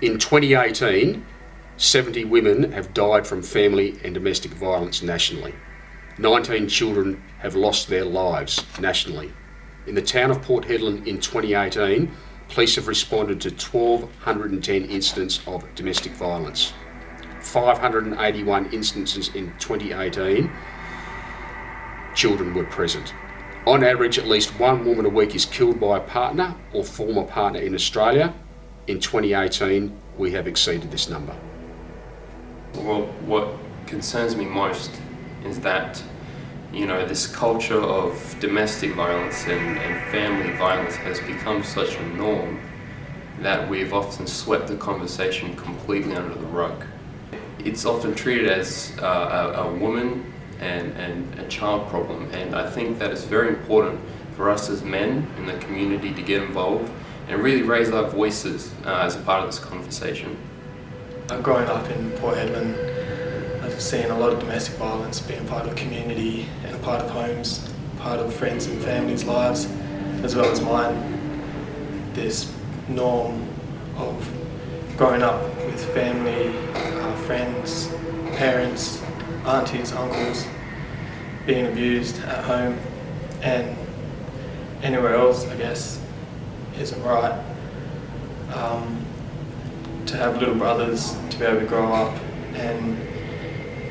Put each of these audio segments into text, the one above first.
In 2018, 70 women have died from family and domestic violence nationally. 19 children have lost their lives nationally. In the town of Port Hedland in 2018, police have responded to 1,210 incidents of domestic violence. 581 instances in 2018, children were present. On average, at least one woman a week is killed by a partner or former partner in Australia. In 2018, we have exceeded this number. Well, what concerns me most is that, this culture of domestic violence and family violence has become such a norm that we've often swept the conversation completely under the rug. It's often treated as a woman and a child problem, and I think that it's very important for us as men in the community to get involved and really raise our voices as a part of this conversation. Growing up in Port Hedland, I've seen a lot of domestic violence being part of community and a part of homes, part of friends and families' lives, as well as mine. This norm of growing up with family, friends, parents, aunties, uncles, being abused at home and anywhere else, I guess, isn't right. To have little brothers, to be able to grow up and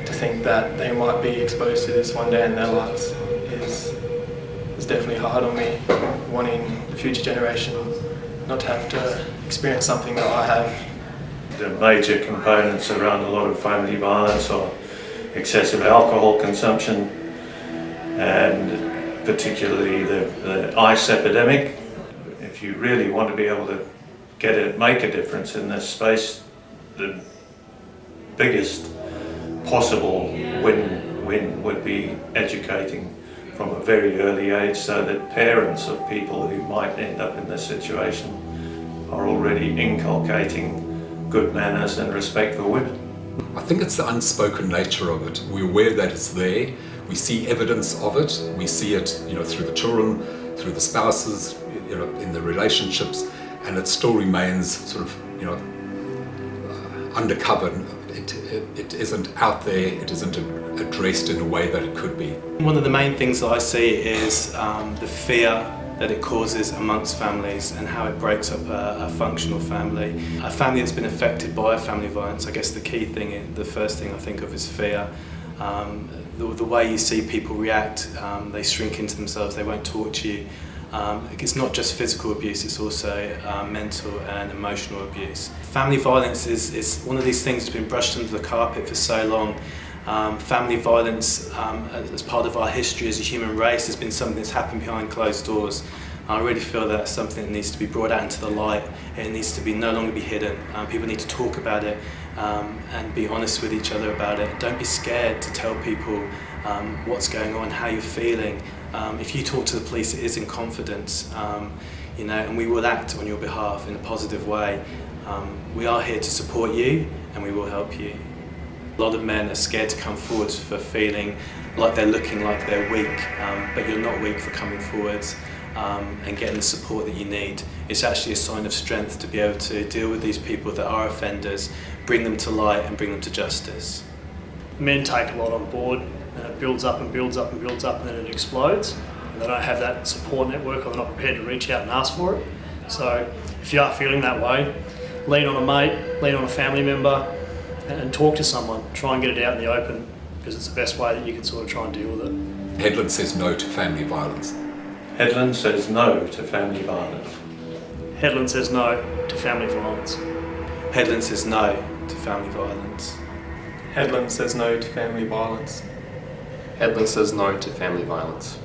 to think that they might be exposed to this one day in their lives is definitely hard on me, wanting the future generation not to have to experience something that I have. The major components around a lot of family violence are excessive alcohol consumption and particularly the ice epidemic. If you really want to be able to make a difference in this space, the biggest possible win would be educating from a very early age so that parents of people who might end up in this situation are already inculcating good manners and respect for women. I think it's the unspoken nature of it. We're aware that it's there. We see evidence of it. We see it, through the children, through the spouses, in the relationships, and it still remains sort of, undercover. It isn't out there. It isn't addressed in a way that it could be. One of the main things that I see is the fear that it causes amongst families and how it breaks up a functional family. A family that's been affected by family violence, I guess the first thing I think of is fear. The way you see people react, they shrink into themselves, they won't talk to you. It's not just physical abuse, it's also mental and emotional abuse. Family violence is one of these things that's been brushed under the carpet for so long. Family violence, as part of our history as a human race, has been something that's happened behind closed doors. I really feel that's something that needs to be brought out into the light. It needs to no longer be hidden. People need to talk about it and be honest with each other about it. Don't be scared to tell people what's going on, how you're feeling. If you talk to the police, it is in confidence, and we will act on your behalf in a positive way. We are here to support you and we will help you. A lot of men are scared to come forward for feeling like they're looking like they're weak, but you're not weak for coming forwards and getting the support that you need. It's actually a sign of strength to be able to deal with these people that are offenders, bring them to light and bring them to justice. Men take a lot on board, and it builds up and builds up and builds up, and then it explodes, and they don't have that support network, or they're not prepared to reach out and ask for it. So if you are feeling that way, lean on a mate, lean on a family member, and talk to someone. Try and get it out in the open, because it's the best way that you can sort of try and deal with it. Hedland says no to family violence. Hedland says no to family violence. Hedland says no to family violence. Hedland says no to family violence. Hedland says no to family violence. Hedland says no to family violence.